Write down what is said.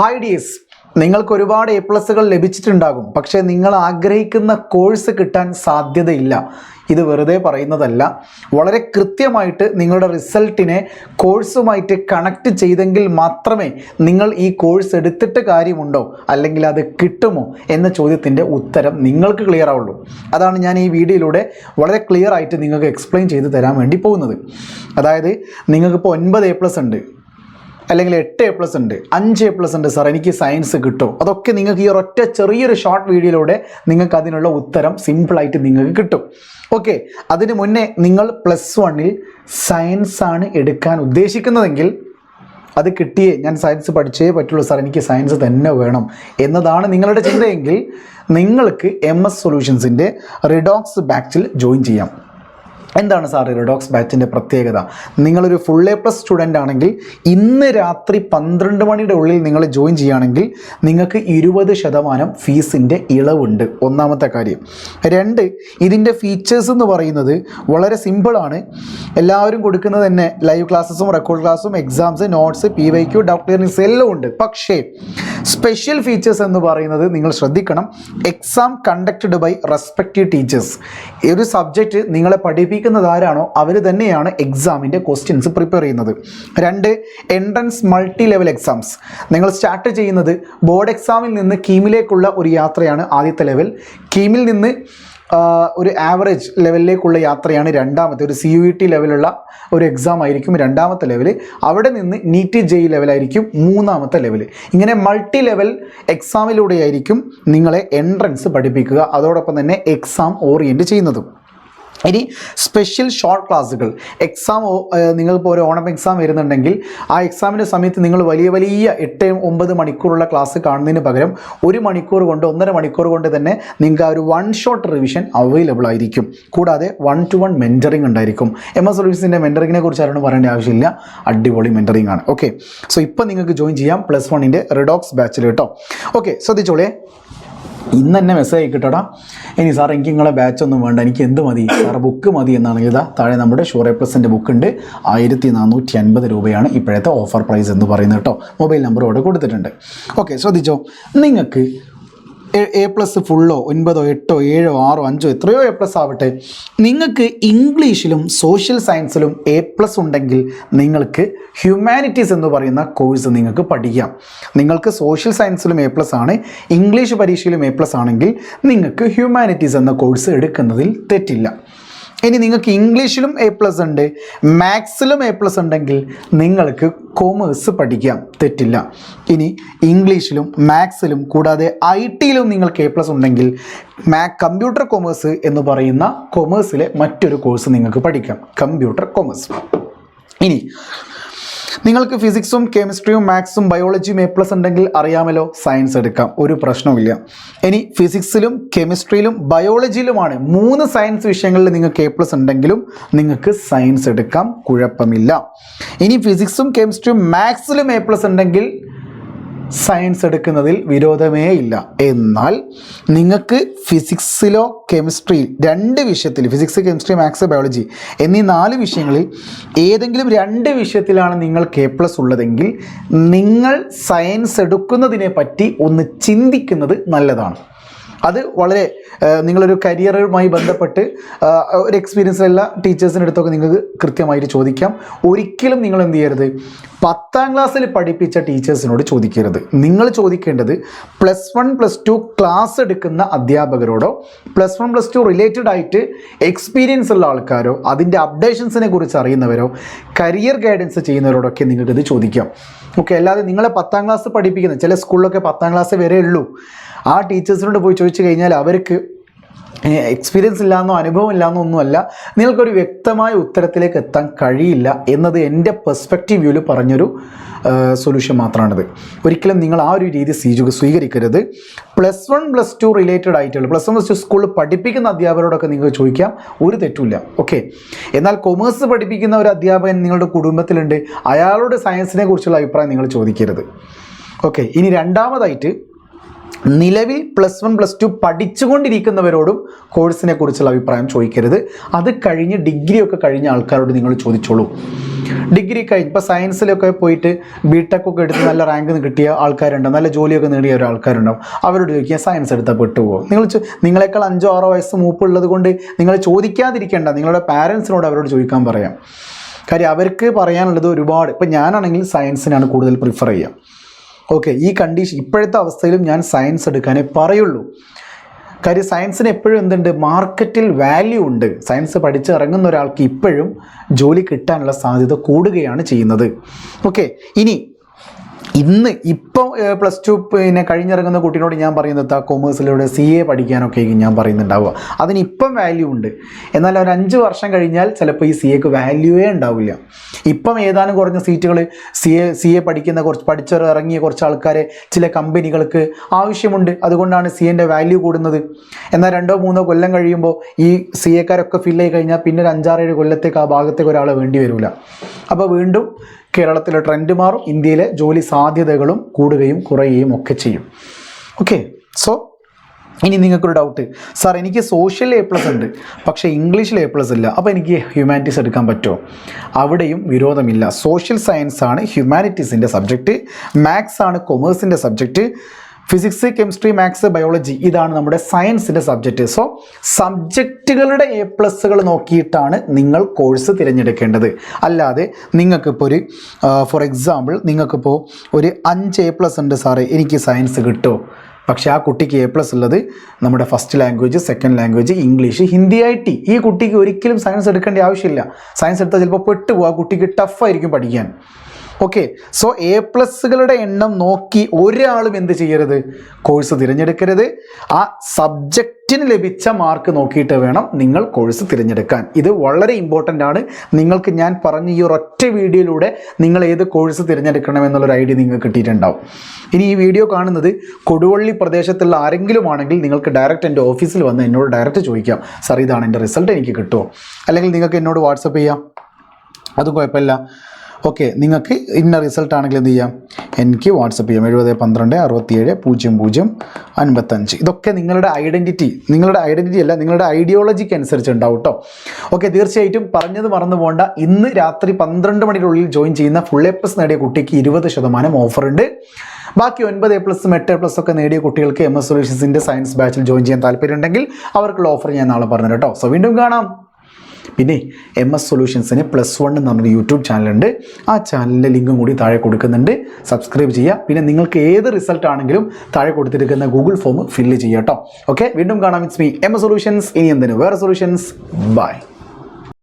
Hi dears, നിങ്ങൾക്ക് ഒരുപാട് A പ്ലസുകൾ ലഭിച്ചിട്ടുണ്ടാകും. പക്ഷേ നിങ്ങൾ ആഗ്രഹിക്കുന്ന കോഴ്സ് കിട്ടാൻ സാധ്യതയില്ല. ഇത് വെറുതെ പറയുന്നതല്ല. വളരെ കൃത്യമായിട്ട് നിങ്ങളുടെ റിസൾട്ടിനെ കോഴ്സുമായിട്ട് കണക്ട് ചെയ്തെങ്കിൽ മാത്രമേ നിങ്ങൾ ഈ കോഴ്സ് എടുത്തിട്ട് കാര്യമുണ്ടോ, അല്ലെങ്കിൽ അത് കിട്ടുമോ എന്ന ചോദ്യത്തിൻ്റെ ഉത്തരം നിങ്ങൾക്ക് ക്ലിയർ ആവുള്ളൂ. അതാണ് ഞാൻ ഈ വീഡിയോയിലൂടെ വളരെ ക്ലിയർ ആയിട്ട് നിങ്ങൾക്ക് എക്സ്പ്ലെയിൻ ചെയ്ത് തരാൻ വേണ്ടി പോകുന്നത്. അതായത് നിങ്ങൾക്കിപ്പോൾ 9 A+ ഉണ്ട്, അല്ലെങ്കിൽ 8 A+ ഉണ്ട്, 5 A+ ഉണ്ട്, സാർ എനിക്ക് സയൻസ് കിട്ടുമോ? അതൊക്കെ നിങ്ങൾക്ക് ഈ ഒരൊറ്റ ചെറിയൊരു ഷോർട്ട് വീഡിയോയിലൂടെ നിങ്ങൾക്ക് അതിനുള്ള ഉത്തരം സിമ്പിളായിട്ട് നിങ്ങൾക്ക് കിട്ടും. ഓക്കെ, അതിന് മുന്നേ നിങ്ങൾ +1 സയൻസ് ആണ് എടുക്കാൻ ഉദ്ദേശിക്കുന്നതെങ്കിൽ അത് കിട്ടിയേ ഞാൻ സയൻസ് പഠിച്ചേ പറ്റുള്ളൂ സാർ, എനിക്ക് സയൻസ് തന്നെ വേണം എന്നതാണ് നിങ്ങളുടെ ചിന്തയെങ്കിൽ നിങ്ങൾക്ക് MS സൊല്യൂഷൻസിൻ്റെ റിഡോക്സ് ബാച്ചിൽ ജോയിൻ ചെയ്യാം. എന്താണ് സാർ റിഡോക്സ് ബാച്ചിൻ്റെ പ്രത്യേകത? നിങ്ങളൊരു ഫുൾ A+ സ്റ്റുഡൻ്റ് ആണെങ്കിൽ ഇന്ന് രാത്രി 12 മണിയുടെ ഉള്ളിൽ നിങ്ങൾ ജോയിൻ ചെയ്യുകയാണെങ്കിൽ നിങ്ങൾക്ക് 20% ഫീസിൻ്റെ ഇളവുണ്ട്. ഒന്നാമത്തെ കാര്യം. 2, ഇതിൻ്റെ ഫീച്ചേഴ്സ് എന്ന് പറയുന്നത് വളരെ സിമ്പിളാണ്. എല്ലാവരും കൊടുക്കുന്നത് തന്നെ ലൈവ് ക്ലാസ്സസും റെക്കോർഡ് ക്ലാസ്സും exams, notes, PYQ, doubt clearings എല്ലാം ഉണ്ട്. പക്ഷേ സ്പെഷ്യൽ ഫീച്ചേഴ്സ് എന്ന് പറയുന്നത് നിങ്ങൾ ശ്രദ്ധിക്കണം. Exam conducted by respective teachers. ഒരു സബ്ജക്റ്റ് നിങ്ങളെ ആരാണോ അവർ തന്നെയാണ് എക്സാമിൻ്റെ ക്വസ്റ്റ്യൻസ് പ്രിപ്പയർ ചെയ്യുന്നത്. 2, എൻട്രൻസ് മൾട്ടി ലെവൽ എക്സാംസ്. നിങ്ങൾ സ്റ്റാർട്ട് ചെയ്യുന്നത് ബോർഡ് എക്സാമിൽ നിന്ന് കീമിലേക്കുള്ള ഒരു യാത്രയാണ് ആദ്യത്തെ ലെവൽ. കീമിൽ നിന്ന് ഒരു ആവറേജ് ലെവലിലേക്കുള്ള യാത്രയാണ് രണ്ടാമത്തെ. ഒരു CUET ലെവലുള്ള ഒരു എക്സാം ആയിരിക്കും രണ്ടാമത്തെ ലെവൽ. അവിടെ നിന്ന് NEET JEE ലെവലായിരിക്കും മൂന്നാമത്തെ ലെവൽ. ഇങ്ങനെ മൾട്ടി ലെവൽ എക്സാമിലൂടെയായിരിക്കും നിങ്ങളെ എൻട്രൻസ് പഠിപ്പിക്കുക, അതോടൊപ്പം തന്നെ എക്സാം ഓറിയൻറ്റ് ചെയ്യുന്നതും. ഇനി സ്പെഷ്യൽ ഷോർട്ട് ക്ലാസ്സുകൾ. എക്സാം നിങ്ങളിപ്പോൾ ഒരു ഓണം എക്സാം വരുന്നുണ്ടെങ്കിൽ ആ എക്സാമിൻ്റെ സമയത്ത് നിങ്ങൾ വലിയ 8-9 മണിക്കൂറുള്ള ക്ലാസ് കാണുന്നതിന് പകരം 1 മണിക്കൂർ കൊണ്ട് 1.5 മണിക്കൂർ കൊണ്ട് തന്നെ നിങ്ങൾക്ക് ആ ഒരു 1 ഷോട്ട് റിവിഷൻ അവൈലബിൾ ആയിരിക്കും. കൂടാതെ 1-to-1 മെൻറ്ററിങ് ഉണ്ടായിരിക്കും. MS സൊല്യൂഷൻസിൻ്റെ മെൻറ്ററിങ്ങിനെ കുറിച്ച് ആരോടും പറയേണ്ട ആവശ്യമില്ല, അടിപൊളി മെൻറ്ററിങ് ആണ്. ഓക്കെ, സോ ഇപ്പോൾ നിങ്ങൾക്ക് ജോയിൻ ചെയ്യാം +1 റിഡോക്സ് ബാച്ചിൽ കേട്ടോ. ഓക്കെ, ശ്രദ്ധിച്ചോളേ. ഇന്ന് തന്നെ മെസ്സേജ് കിട്ടടാ, ഇനി സാർ എനിക്ക് നിങ്ങളെ ബാച്ചൊന്നും വേണ്ട, എനിക്ക് എന്ത് മതി സാർ, ബുക്ക് മതി എന്നാണെങ്കിൽ ഇതാ താഴെ നമ്മുടെ ഷുവർ A+ൻ്റെ ബുക്ക് ഉണ്ട്. 1450 രൂപയാണ് ഇപ്പോഴത്തെ ഓഫർ പ്രൈസ് എന്ന് പറയുന്നത് കേട്ടോ. മൊബൈൽ നമ്പർ ഇവിടെ കൊടുത്തിട്ടുണ്ട്. ഓക്കെ, ശ്രദ്ധിച്ചോ. നിങ്ങൾക്ക് A+ ഫുള്ളോ 9, 8, 7, 6, 5 എത്രയോ A+ ആവട്ടെ, നിങ്ങൾക്ക് ഇംഗ്ലീഷിലും സോഷ്യൽ സയൻസിലും A+ ഉണ്ടെങ്കിൽ നിങ്ങൾക്ക് ഹ്യൂമാനിറ്റീസ് എന്ന് പറയുന്ന കോഴ്സ് നിങ്ങൾക്ക് പഠിക്കാം. നിങ്ങൾക്ക് സോഷ്യൽ സയൻസിലും A+ ആണ്, ഇംഗ്ലീഷ് പരീക്ഷയിലും A+ ആണെങ്കിൽ നിങ്ങൾക്ക് ഹ്യൂമാനിറ്റീസ് എന്ന കോഴ്സ് എടുക്കുന്നതിൽ തെറ്റില്ല. ഇനി നിങ്ങൾക്ക് ഇംഗ്ലീഷിലും A+ ഉണ്ട്, മാത്സിലും A+ ഉണ്ടെങ്കിൽ നിങ്ങൾക്ക് കൊമേഴ്സ് പഠിക്കാം, തെറ്റില്ല. ഇനി ഇംഗ്ലീഷിലും മാത്സിലും കൂടാതെ IT-യിലും നിങ്ങൾക്ക് A+ ഉണ്ടെങ്കിൽ കമ്പ്യൂട്ടർ കൊമേഴ്സ് എന്ന് പറയുന്ന കൊമേഴ്സിലെ മറ്റൊരു കോഴ്സ് നിങ്ങൾക്ക് പഠിക്കാം, കമ്പ്യൂട്ടർ കൊമേഴ്സ്. ഇനി നിങ്ങൾക്ക് ഫിസിക്സും കെമിസ്ട്രിയും മാത്സും ബയോളജിയും A+ ഉണ്ടെങ്കിൽ അറിയാമല്ലോ, സയൻസ് എടുക്കാം, ഒരു പ്രശ്നവുമില്ല. ഇനി ഫിസിക്സിലും കെമിസ്ട്രിയിലും ബയോളജിയിലുമാണ് 3 സയൻസ് വിഷയങ്ങളിൽ നിങ്ങൾക്ക് A+ ഉണ്ടെങ്കിലും നിങ്ങൾക്ക് സയൻസ് എടുക്കാം, കുഴപ്പമില്ല. ഇനി ഫിസിക്സും കെമിസ്ട്രിയും മാത്സിലും A+ ഉണ്ടെങ്കിൽ സയൻസ് എടുക്കുന്നതിൽ വിരോധമേ ഇല്ല. എന്നാൽ നിങ്ങൾക്ക് ഫിസിക്സിലോ കെമിസ്ട്രിയിൽ 2 വിഷയത്തിൽ, ഫിസിക്സ്, കെമിസ്ട്രി, മാത്സ്, ബയോളജി എന്നീ 4 വിഷയങ്ങളിൽ ഏതെങ്കിലും 2 വിഷയത്തിലാണ് നിങ്ങൾക്ക് A+ ഉള്ളതെങ്കിൽ നിങ്ങൾ സയൻസ് എടുക്കുന്നതിനെ പറ്റി ഒന്ന് ചിന്തിക്കുന്നത് നല്ലതാണ്. അത് വളരെ നിങ്ങളൊരു കരിയറുമായി ബന്ധപ്പെട്ട് ഒരു എക്സ്പീരിയൻസിലുള്ള ടീച്ചേഴ്സിൻ്റെ അടുത്തൊക്കെ നിങ്ങൾക്ക് കൃത്യമായിട്ട് ചോദിക്കാം. ഒരിക്കലും നിങ്ങൾ എന്ത് ചെയ്യരുത്, 10ാം ക്ലാസ്സിൽ പഠിപ്പിച്ച ടീച്ചേഴ്സിനോട് ചോദിക്കരുത്. നിങ്ങൾ ചോദിക്കേണ്ടത് +1, +2 ക്ലാസ് എടുക്കുന്ന അധ്യാപകരോടോ, +1, +2 റിലേറ്റഡ് ആയിട്ട് എക്സ്പീരിയൻസ് ഉള്ള ആൾക്കാരോ, അതിൻ്റെ അപ്ഡേഷൻസിനെ കുറിച്ച് അറിയുന്നവരോ, കരിയർ ഗൈഡൻസ് ചെയ്യുന്നവരോടൊക്കെ നിങ്ങൾക്കിത് ചോദിക്കാം. ഓക്കെ, അല്ലാതെ നിങ്ങളെ 10ാം ക്ലാസ് പഠിപ്പിക്കുന്ന ചില സ്കൂളിലൊക്കെ 10ാം ക്ലാസ് വരെ ഉള്ളൂ, ആ ടീച്ചേഴ്സിനോട് പോയി ചോദിച്ചു കഴിഞ്ഞാൽ അവർക്ക് എക്സ്പീരിയൻസ് ഇല്ലാന്നോ അനുഭവം ഇല്ലാന്നോ ഒന്നുമല്ല, നിങ്ങൾക്കൊരു വ്യക്തമായ ഉത്തരത്തിലേക്ക് എത്താൻ കഴിയില്ല എന്നത് എൻ്റെ പെർസ്പെക്റ്റീവ് വ്യൂവിൽ പറഞ്ഞൊരു സൊല്യൂഷൻ മാത്രമാണിത്. ഒരിക്കലും നിങ്ങൾ ആ ഒരു രീതി സ്വീകരിക്കരുത്. +1, +2 റിലേറ്റഡ് ആയിട്ടുള്ള +1, +2 സ്കൂളിൽ പഠിപ്പിക്കുന്ന അധ്യാപകരോടൊക്കെ നിങ്ങൾക്ക് ചോദിക്കാം, ഒരു തെറ്റുമില്ല. ഓക്കെ, എന്നാൽ കൊമേഴ്സ് പഠിപ്പിക്കുന്ന ഒരു അധ്യാപകൻ നിങ്ങളുടെ കുടുംബത്തിലുണ്ട്, അയാളുടെ സയൻസിനെ കുറിച്ചുള്ള അഭിപ്രായം നിങ്ങൾ ചോദിക്കരുത്. ഓക്കെ, ഇനി രണ്ടാമതായിട്ട് നിലവിൽ +1, +2 പഠിച്ചുകൊണ്ടിരിക്കുന്നവരോടും കോഴ്സിനെ കുറിച്ചുള്ള അഭിപ്രായം ചോദിക്കരുത്. അത് കഴിഞ്ഞ് ഡിഗ്രിയൊക്കെ കഴിഞ്ഞ ആൾക്കാരോട് നിങ്ങൾ ചോദിച്ചോളൂ. ഡിഗ്രി കഴിഞ്ഞ് ഇപ്പോൾ സയൻസിലൊക്കെ പോയിട്ട് ബിടെക് ഒക്കെ എടുത്ത് നല്ല റാങ്ക് കിട്ടിയ ആൾക്കാരുണ്ടാവും, നല്ല ജോലിയൊക്കെ നേടിയ ആൾക്കാരുണ്ടാവും. അവരോട് ചോദിക്കുക സയൻസ് എടുത്താൽ പെട്ടുപോകും. നിങ്ങളെക്കാൾ 5-6 വയസ്സ് മൂപ്പുള്ളത് കൊണ്ട് നിങ്ങൾ ചോദിക്കാതിരിക്കേണ്ട, നിങ്ങളുടെ പാരൻസിനോട് അവരോട് ചോദിക്കാൻ പറയാം. കാര്യം അവർക്ക് പറയാനുള്ളത് ഒരുപാട്. ഇപ്പം ഞാനാണെങ്കിൽ സയൻസിനാണ് കൂടുതൽ പ്രിഫർ ചെയ്യുക. ഓക്കെ, ഈ കണ്ടീഷൻ ഇപ്പോഴത്തെ അവസ്ഥയിലും ഞാൻ സയൻസ് എടുക്കാനേ പറയുള്ളൂ. കാര്യം സയൻസിന് എപ്പോഴും എന്തുണ്ട്, മാർക്കറ്റിൽ വാല്യൂ ഉണ്ട്. സയൻസ് പഠിച്ച് ഇറങ്ങുന്ന ഒരാൾക്ക് ഇപ്പോഴും ജോലി കിട്ടാനുള്ള സാധ്യത കൂടുകയാണ് ചെയ്യുന്നത്. ഓക്കെ, ഇപ്പോൾ +2 പിന്നെ കഴിഞ്ഞിറങ്ങുന്ന കുട്ടീനോട് ഞാൻ പറയുന്നത് കൊമേഴ്സിലൂടെ CA പഠിക്കാനൊക്കെ ഞാൻ പറയുന്നുണ്ടാവുക. അതിനിപ്പം വാല്യൂ ഉണ്ട്. എന്നാൽ ഒരു 5 വർഷം കഴിഞ്ഞാൽ ചിലപ്പോൾ ഈ CAക്ക് വാല്യൂവേ ഉണ്ടാവില്ല. ഇപ്പം ഏതാനും കുറഞ്ഞ സീറ്റുകൾ CA പഠിക്കുന്ന പഠിച്ചിറങ്ങിയ കുറച്ച് ആൾക്കാരെ ചില കമ്പനികൾക്ക് ആവശ്യമുണ്ട്. അതുകൊണ്ടാണ് CAൻ്റെ വാല്യൂ കൂടുന്നത്. എന്നാൽ 2-3 കൊല്ലം കഴിയുമ്പോൾ ഈ CAക്കാരൊക്കെ ഫില്ല് ആയി കഴിഞ്ഞാൽ പിന്നെ ഒരു 5-6-7 കൊല്ലത്തേക്ക് ആ ഭാഗത്തേക്ക് ഒരാളെ വേണ്ടി വരില്ല. അപ്പോൾ വീണ്ടും കേരളത്തിലെ ട്രെൻഡ് മാറും, ഇന്ത്യയിലെ ജോലി സാധ്യതകളും കൂടുകയും കുറയുകയും ഒക്കെ ചെയ്യും. ഓക്കെ, സോ ഇനി നിങ്ങൾക്കൊരു ഡൗട്ട്, സാർ എനിക്ക് സോഷ്യൽ A+ ഉണ്ട്, പക്ഷേ ഇംഗ്ലീഷിൽ A+ ഇല്ല, അപ്പോൾ എനിക്ക് ഹ്യൂമാനിറ്റീസ് എടുക്കാൻ പറ്റുമോ? അവിടെയും വിരോധമില്ല. സോഷ്യൽ സയൻസ് ആണ് ഹ്യൂമാനിറ്റീസിൻ്റെ സബ്ജക്റ്റ്, മാത്സ് ആണ് കൊമേഴ്സിൻ്റെ subject, physics, chemistry, maths, biology ഇതാണ് നമ്മുടെ സയൻസിൻ്റെ സബ്ജക്റ്റ്. സോ സബ്ജക്റ്റുകളുടെ A+കൾ നോക്കിയിട്ടാണ് നിങ്ങൾ കോഴ്സ് തിരഞ്ഞെടുക്കേണ്ടത്. അല്ലാതെ നിങ്ങൾക്കിപ്പോൾ ഫോർ എക്സാമ്പിൾ നിങ്ങൾക്കിപ്പോൾ ഒരു 5 A+ ഉണ്ട് സാറേ, എനിക്ക് സയൻസ് കിട്ടുമോ? പക്ഷേ ആ കുട്ടിക്ക് A+ ഉള്ളത് നമ്മുടെ first language, second language, English, Hindi, IT. ഈ കുട്ടിക്ക് ഒരിക്കലും സയൻസ് എടുക്കേണ്ട ആവശ്യമില്ല. സയൻസ് എടുത്താൽ ചിലപ്പോൾ പെട്ടുപോകും, ആ കുട്ടിക്ക് ടഫായിരിക്കും പഠിക്കാൻ. ഓക്കെ, സോ A+കളുടെ എണ്ണം നോക്കി ഒരാളും എന്ത് ചെയ്യരുത്, കോഴ്സ് തിരഞ്ഞെടുക്കരുത്. ആ സബ്ജക്റ്റിന് ലഭിച്ച മാർക്ക് നോക്കിയിട്ട് വേണം നിങ്ങൾ കോഴ്സ് തിരഞ്ഞെടുക്കാൻ. ഇത് വളരെ ഇമ്പോർട്ടൻ്റ് ആണ്. നിങ്ങൾക്ക് ഞാൻ പറഞ്ഞ ഈ ഒരൊറ്റ വീഡിയോയിലൂടെ നിങ്ങൾ ഏത് കോഴ്സ് തിരഞ്ഞെടുക്കണം എന്നുള്ളൊരു ഐഡിയ നിങ്ങൾക്ക് കിട്ടിയിട്ടുണ്ടാവും. ഇനി ഈ വീഡിയോ കാണുന്നത് കൊടുവള്ളി പ്രദേശത്തുള്ള ആരെങ്കിലും ആണെങ്കിൽ നിങ്ങൾക്ക് ഡയറക്റ്റ് എൻ്റെ ഓഫീസിൽ വന്ന് എന്നോട് ഡയറക്റ്റ് ചോദിക്കാം, സാർ ഇതാണ് എൻ്റെ റിസൾട്ട്, എനിക്ക് കിട്ടുമോ? അല്ലെങ്കിൽ നിങ്ങൾക്ക് എന്നോട് വാട്സപ്പ് ചെയ്യാം, അതും കുഴപ്പമില്ല. ഓക്കെ, നിങ്ങൾക്ക് ഇന്ന റിസൾട്ട് ആണെങ്കിൽ എന്ത് ചെയ്യാം, എനിക്ക് വാട്സപ്പ് ചെയ്യാം 7012670055. ഇതൊക്കെ നിങ്ങളുടെ ഐഡൻറ്റിറ്റി അല്ല, നിങ്ങളുടെ ഐഡിയോളജിക്ക് അനുസരിച്ച് ഉണ്ടാവും കേട്ടോ. ഓക്കെ, തീർച്ചയായിട്ടും പറഞ്ഞത് മറന്നു പോകണ്ട. ഇന്ന് രാത്രി 12 മണിക്കുള്ളിൽ ജോയിൻ ചെയ്യുന്ന ഫുൾ A+ നേടിയ കുട്ടിക്ക് 20% ഓഫർ ഉണ്ട്. ബാക്കി 9 A+ഉം 8 A+ ഒക്കെ നേടിയ കുട്ടികൾക്ക് MS സൊല്യൂഷൻസിൻ്റെ സയൻസ് ബാച്ചിൽ ജോയിൻ ചെയ്യാൻ താല്പര്യമുണ്ടെങ്കിൽ അവർക്കുള്ള ഓഫർ ഞാൻ നാളെ പറഞ്ഞു കേട്ടോ. സോ വീണ്ടും കാണാം. പിന്നെ MS സൊല്യൂഷൻസിന് +1 എന്ന് പറഞ്ഞൊരു യൂട്യൂബ് ചാനലുണ്ട്. ആ ചാനലിൻ്റെ ലിങ്കും കൂടി താഴെ കൊടുക്കുന്നുണ്ട്, സബ്സ്ക്രൈബ് ചെയ്യുക. പിന്നെ നിങ്ങൾക്ക് ഏത് റിസൾട്ട് ആണെങ്കിലും താഴെ കൊടുത്തിരിക്കുന്ന ഗൂഗിൾ ഫോം ഫില്ല് ചെയ്യുക കേട്ടോ. ഓക്കെ, വീണ്ടും കാണാം. It's me MS solutions. ഇനി എന്തിനു വേറെ സൊല്യൂഷൻസ്. ബൈ.